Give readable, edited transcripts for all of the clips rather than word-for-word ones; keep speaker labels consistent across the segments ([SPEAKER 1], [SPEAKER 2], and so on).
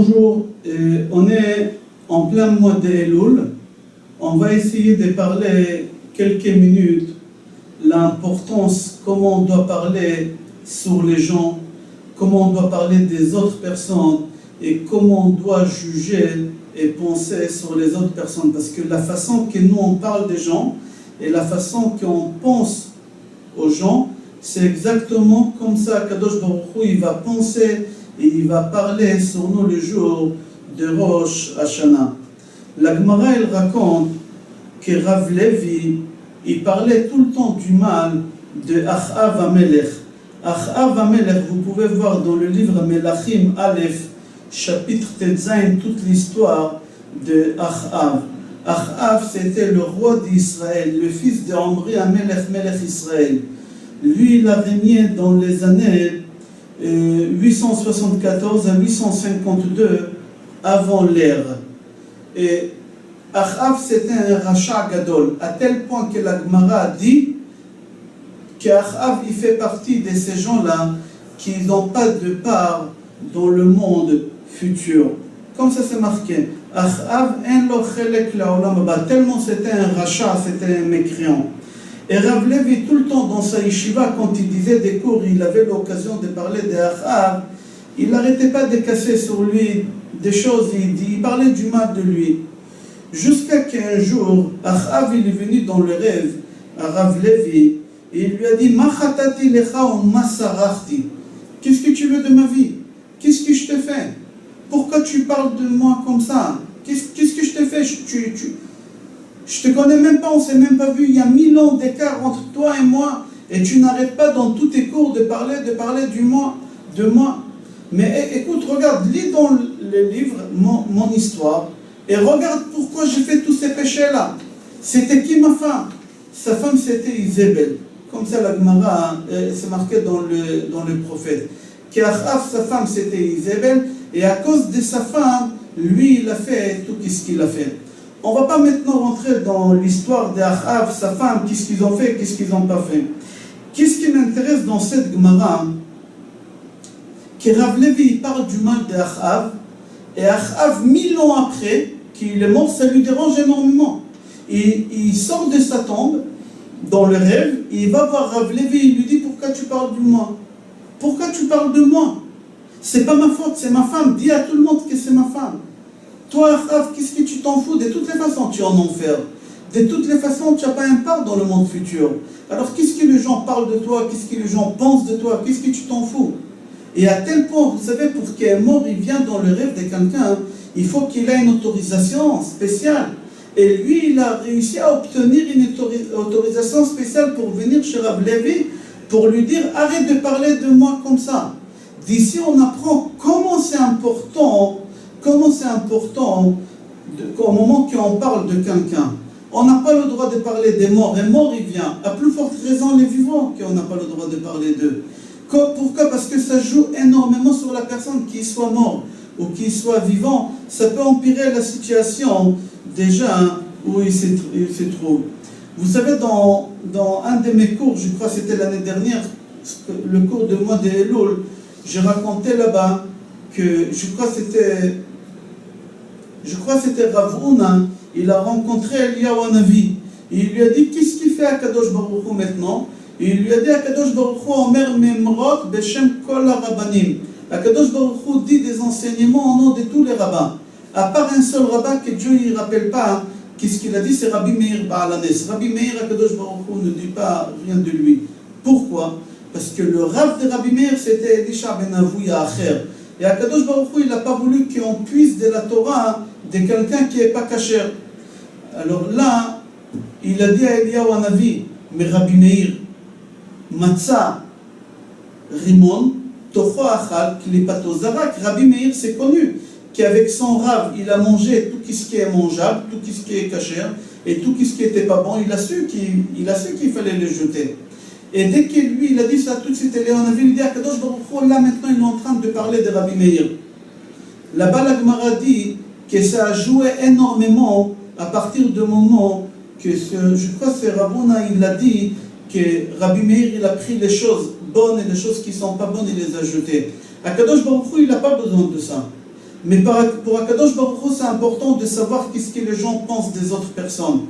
[SPEAKER 1] Bonjour, on est en plein mois d'Elul. On va essayer de parler quelques minutes l'importance, comment on doit parler sur les gens, comment on doit parler des autres personnes et comment on doit juger et penser sur les autres personnes. Parce que la façon que nous on parle des gens et la façon qu'on pense aux gens, c'est exactement comme ça qu'Kadosh Baruch Hu, il va penser et il va parler sur nous le jour de Rosh Hashanah. La Gemara, elle raconte que Rav Levi, il parlait tout le temps du mal de Achav HaMelech. Achav HaMelech, vous pouvez voir dans le livre Melachim Aleph, chapitre Tetzain, toute l'histoire de Achav. Achav, c'était le roi d'Israël, le fils de Omri HaMelech, Melech Israël. Lui, il a régné dans les années 874 à 852 avant l'ère. Et Achav, c'était un rachat gadol, à tel point que la Gemara dit qu'Achav, il fait partie de ces gens-là qui n'ont pas de part dans le monde futur. Comme ça c'est marqué, Achav en lo chelek laolam haba, tellement c'était un rachat, c'était un mécréant. Et Rav Levi, tout le temps dans sa yeshiva, quand il disait des cours, il avait l'occasion de parler d'Achav, il n'arrêtait pas de casser sur lui des choses, il parlait du mal de lui. Jusqu'à qu'un jour, Achav il est venu dans le rêve à Rav Levi, et il lui a dit, Ma chatati lecha ou ma sarachti. Qu'est-ce que tu veux de ma vie? Qu'est-ce que je te fais? Pourquoi tu parles de moi comme ça? Qu'est-ce que je te fais? Je te connais même pas, on s'est même pas vu. Il y a 1000 ans d'écart entre toi et moi, et tu n'arrêtes pas dans tous tes cours de parler de moi. Mais écoute, regarde, lis dans le livre mon histoire, et regarde pourquoi j'ai fait tous ces péchés-là. C'était qui ma femme? Sa femme, c'était Isabelle. Comme ça, la Gemara, c'est marqué dans le prophète. Qu'Achav, sa femme, c'était Isabelle, et à cause de sa femme, lui, il a fait tout ce qu'il a fait. On ne va pas maintenant rentrer dans l'histoire d'Achav, sa femme, qu'est-ce qu'ils ont fait, qu'est-ce qu'ils n'ont pas fait. Qu'est-ce qui m'intéresse dans cette Gemara? Que Rav Levi parle du mal d'Achav, et Achav, 1000 ans après qu'il est mort, ça lui dérange énormément. Et il sort de sa tombe, dans le rêve, et il va voir Rav Levi, il lui dit, pourquoi tu parles de moi? Pourquoi tu parles de moi? C'est pas ma faute, c'est ma femme. Dis à tout le monde que c'est ma femme. Toi, Achav, qu'est-ce que tu t'en fous? De toutes les façons, tu es en enfer. De toutes les façons, tu n'as pas un part dans le monde futur. Alors, qu'est-ce que les gens parlent de toi? Qu'est-ce que les gens pensent de toi? Qu'est-ce que tu t'en fous? Et à tel point, vous savez, pour qu'un mort, il vient dans le rêve de quelqu'un, il faut qu'il ait une autorisation spéciale. Et lui, il a réussi à obtenir une autorisation spéciale pour venir chez Rav Levi, pour lui dire, arrête de parler de moi comme ça. D'ici, on apprend comment c'est important au moment qu'on parle de quelqu'un. On n'a pas le droit de parler des morts. Un mort, il vient. À plus forte raison, les vivants, qu'on n'a pas le droit de parler d'eux. Pourquoi? Parce que ça joue énormément sur la personne, qu'il soit mort ou qu'il soit vivant. Ça peut empirer la situation déjà où il se trouve. Vous savez, dans un de mes cours, je crois que c'était l'année dernière, le cours de mois d'Elul, j'ai raconté là-bas que je crois que c'était Rav Huna, il a rencontré Eliyahu Hanavi. Il lui a dit, qu'est-ce qu'il fait à Kadosh Baruch Hu maintenant? Et il lui a dit, Kadosh Baruch Hu Omer Memrot Beshem Kol HaRabbanim. Kadosh Baruch Hu dit des enseignements au nom de tous les rabbins. À part un seul rabbin que Dieu ne rappelle pas, qu'est-ce qu'il a dit? C'est Rabbi Meir Ba'alanes. Rabbi Meir, Kadosh Baruch Hu ne dit pas rien de lui. Pourquoi? Parce que le rav de Rabbi Meir, c'était Elisha ben Avouya Acher. Et Kadosh Baruch Hu, il n'a pas voulu qu'on puisse de la Torah de quelqu'un qui n'est pas kasher. Alors là, il a dit à Eliyahu Hanavi, mais Rabbi Meir, Matzah, Rimon, Tocho Achal, Klipato Zarak. Rabbi Meir, c'est connu, qu'avec son rav, il a mangé tout ce qui est mangeable, tout ce qui est kasher, et tout ce qui n'était pas bon, il a su qu'il fallait le jeter. Et dès que lui, il a dit ça tout de suite, on a vu lui dire, Kadosh Baruch Hu, là maintenant, ils sont en train de parler de Rabbi Meir. Là-bas, la Gemara dit que ça a joué énormément à partir du moment que, je crois que c'est Rabouna, il a dit que Rabbi Meir, il a pris les choses bonnes et les choses qui ne sont pas bonnes, il les a jetées. Akadosh Baruch Hu, il n'a pas besoin de ça. Mais pour Akadosh Baruch Hu, c'est important de savoir qu'est-ce que les gens pensent des autres personnes.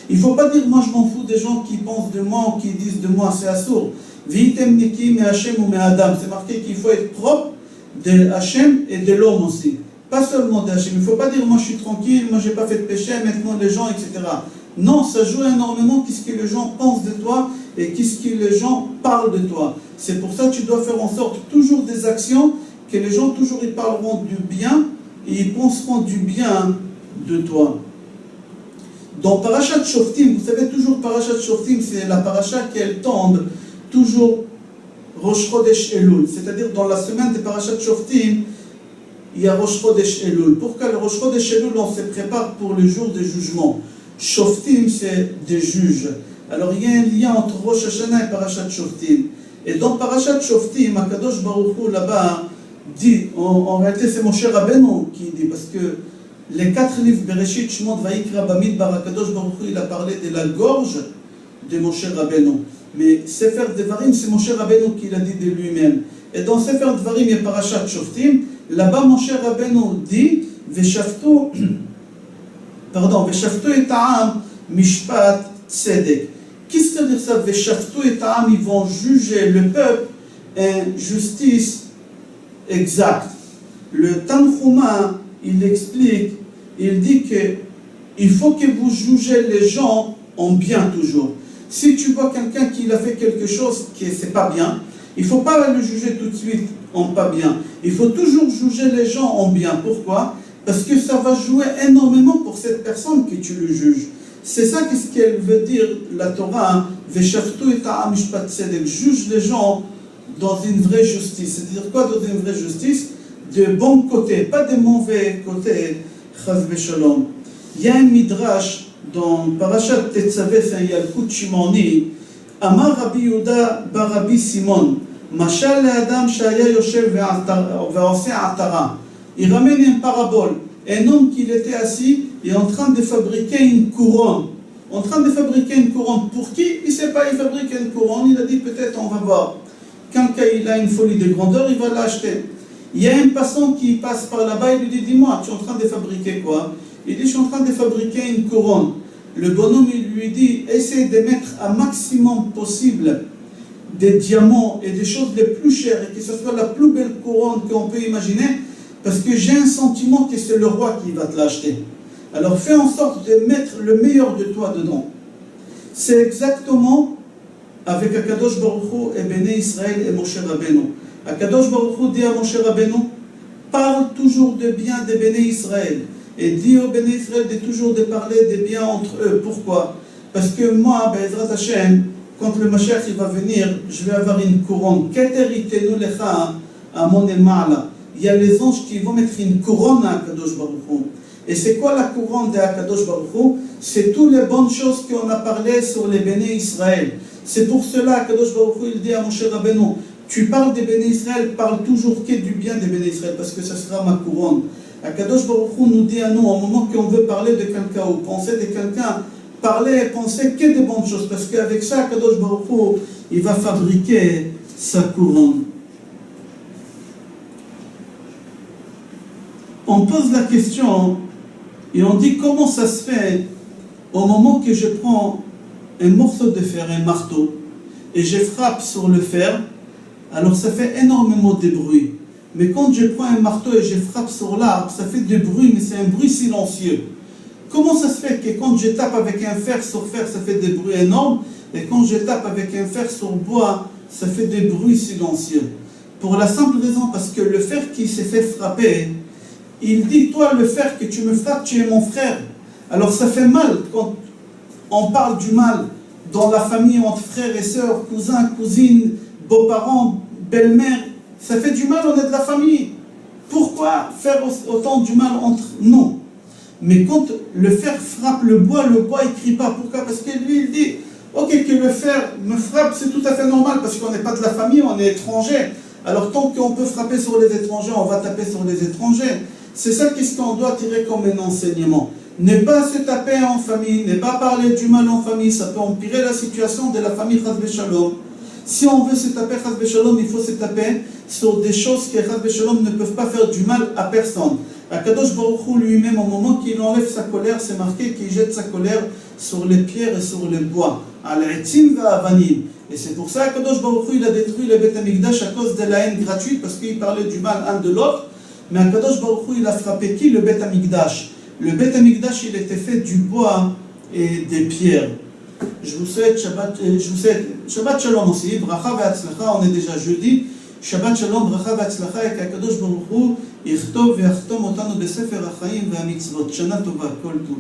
[SPEAKER 1] Il ne faut pas dire, moi je m'en fous des gens qui pensent de moi ou qui disent de moi, c'est assourd. Vitem niki me Hachem ou me Adam. C'est marqué qu'il faut être propre de Hachem et de l'homme aussi. Pas seulement de Hachem. Il ne faut pas dire, moi je suis tranquille, moi je n'ai pas fait de péché, maintenant les gens, etc. Non, ça joue énormément qu'est-ce que les gens pensent de toi et qu'est-ce que les gens parlent de toi. C'est pour ça que tu dois faire en sorte toujours des actions que les gens toujours ils parleront du bien et ils penseront du bien de toi. Dans Parashat Shoftim, vous savez toujours Parashat Shoftim, c'est la paracha qui elle tombe toujours Rosh Chodesh Elul, c'est-à-dire dans la semaine de Parashat Shoftim, il y a Rosh Chodesh Elul. Pourquoi le Rosh Chodesh Elul, on se prépare pour le jour du jugement. Shoftim, c'est des juges. Alors il y a un lien entre Rosh Hashanah et Parashat Shoftim. Et dans Parashat Shoftim, Akadosh Baruch Hu là-bas dit, en réalité c'est Moshe Rabbeinu qui dit, parce que les 4 livres Bereshit, Shemot, Vayikra, Bamidbar, Akadosh Baruch Hu, il a parlé de la gorge de Moshe Rabbeinu. Mais Sefer Devarim, c'est Moshe Rabbeinu qui l'a dit de lui-même. Et dans Sefer Devarim, il y a Parashat Shoftim. Là-bas, Moshe Rabbeinu dit, Veshaftu et Ta'am, Mishpat, Tzedek. Qu'est-ce que ça veut dire ça? Veshaftu et Ta'am, ils vont juger le peuple en justice exacte. Le Tanchuma, il explique, il dit que il faut que vous jugez les gens en bien toujours. Si tu vois quelqu'un qui a fait quelque chose qui c'est pas bien, il ne faut pas le juger tout de suite en pas bien. Il faut toujours juger les gens en bien. Pourquoi? Parce que ça va jouer énormément pour cette personne que tu le juges. C'est ça qu'est-ce qu'elle veut dire la Torah, Veshaftu et Ta'am Mishpat Tzedek, juge les gens dans une vraie justice. C'est-à-dire quoi dans une vraie justice? De bons côtés, pas de mauvais côtés. Chaz v'shalom. Il y a un midrash dans Parashat Tetzaveh, c'est un Yalkut Shimoni, Amar Rabbi Yehuda bar Rabbi Simon, Mashal le'adam shaya yoshev ve'oseh atara. Il ramène une parabole. Un homme qui était assis et en train de fabriquer une couronne. En train de fabriquer une couronne. Pour qui? Il ne sait pas, il fabrique une couronne. Il a dit peut-être on va voir. Quelqu'un il a une folie de grandeur, il va l'acheter. Il y a un passant qui passe par là-bas, il lui dit, dis-moi, tu es en train de fabriquer quoi? Il dit, je suis en train de fabriquer une couronne. Le bonhomme, il lui dit, essaie de mettre un maximum possible des diamants et des choses les plus chères, et que ce soit la plus belle couronne qu'on peut imaginer, parce que j'ai un sentiment que c'est le roi qui va te l'acheter. Alors fais en sorte de mettre le meilleur de toi dedans. C'est exactement avec Akadosh Baruch Hu et Béné Israël et Moshe Rabbeinu. Akadosh Baruch Hu dit à Moshe Rabbeinu, parle toujours de bien des Béné Israël. Et dit aux Béné Israël de parler des biens entre eux. Pourquoi? Parce que moi, Be'ezrat Hashem, quand le Mashiach il va venir, je vais avoir une couronne. Keteritenu lecha amon el ma'ala. Il y a les anges qui vont mettre une couronne à Akadosh Baruch Hu. Et c'est quoi la couronne de Akadosh Baruch Hu? C'est toutes les bonnes choses qu'on a parlé sur les Béné Israël. C'est pour cela qu'Akadosh Baruch Hu il dit à Moshe Rabbeinu, tu parles des Béné Israël, parle toujours que du bien des Béné Israël, parce que ça sera ma couronne. Akadosh Baruch Hu nous dit à nous, au moment qu'on veut parler de quelqu'un ou penser de quelqu'un, parler et penser que des bonnes choses, parce qu'avec ça, Akadosh Baruch Hu, il va fabriquer sa couronne. On pose la question et on dit comment ça se fait au moment que je prends un morceau de fer, un marteau, et je frappe sur le fer, alors ça fait énormément de bruit. Mais quand je prends un marteau et je frappe sur l'arbre, ça fait du bruit, mais c'est un bruit silencieux. Comment ça se fait que quand je tape avec un fer sur fer, ça fait des bruits énormes, et quand je tape avec un fer sur bois, ça fait des bruits silencieux? Pour la simple raison, parce que le fer qui s'est fait frapper, il dit, toi le fer que tu me frappes, tu es mon frère. Alors ça fait mal quand on parle du mal dans la famille entre frères et sœurs, cousins, cousines, beaux-parents, belle-mère. Ça fait du mal, on est de la famille. Pourquoi faire autant du mal entre nous? Mais quand le fer frappe le bois il crie pas. Pourquoi? Parce que lui, il dit, ok, que le fer me frappe, c'est tout à fait normal, parce qu'on n'est pas de la famille, on est étrangers. Alors tant qu'on peut frapper sur les étrangers, on va taper sur les étrangers. C'est ça qu'est-ce qu'on doit tirer comme un enseignement. Ne pas se taper en famille, ne pas parler du mal en famille, ça peut empirer la situation de la famille Chas v'Shalom. Si on veut se taper Chas Beshalom, il faut se taper sur des choses qui Chas Beshalom ne peuvent pas faire du mal à personne. Akadosh Baruch Hu lui-même, au moment qu'il enlève sa colère, c'est marqué qu'il jette sa colère sur les pierres et sur les bois. Al-Etzim va-Avanim. Et c'est pour ça qu'Akadosh Baruch Hu il a détruit le Beth Amikdash à cause de la haine gratuite, parce qu'il parlait du mal un de l'autre. Mais Akadosh Baruch Hu il a frappé qui? Le Beth Amikdash. Le Beth Amikdash il était fait du bois et des pierres. Je vous souhaite Shabbat Shalom aussi, Bracha ve'Hatzlacha, on est déjà jeudi. Shabbat Shalom, Bracha ve'Hatzlacha, et qu'Akadosh Baruch Hu יכתוב ויחתום אותנו בספר החיים והמצוות. שנה טובה, כל טוב.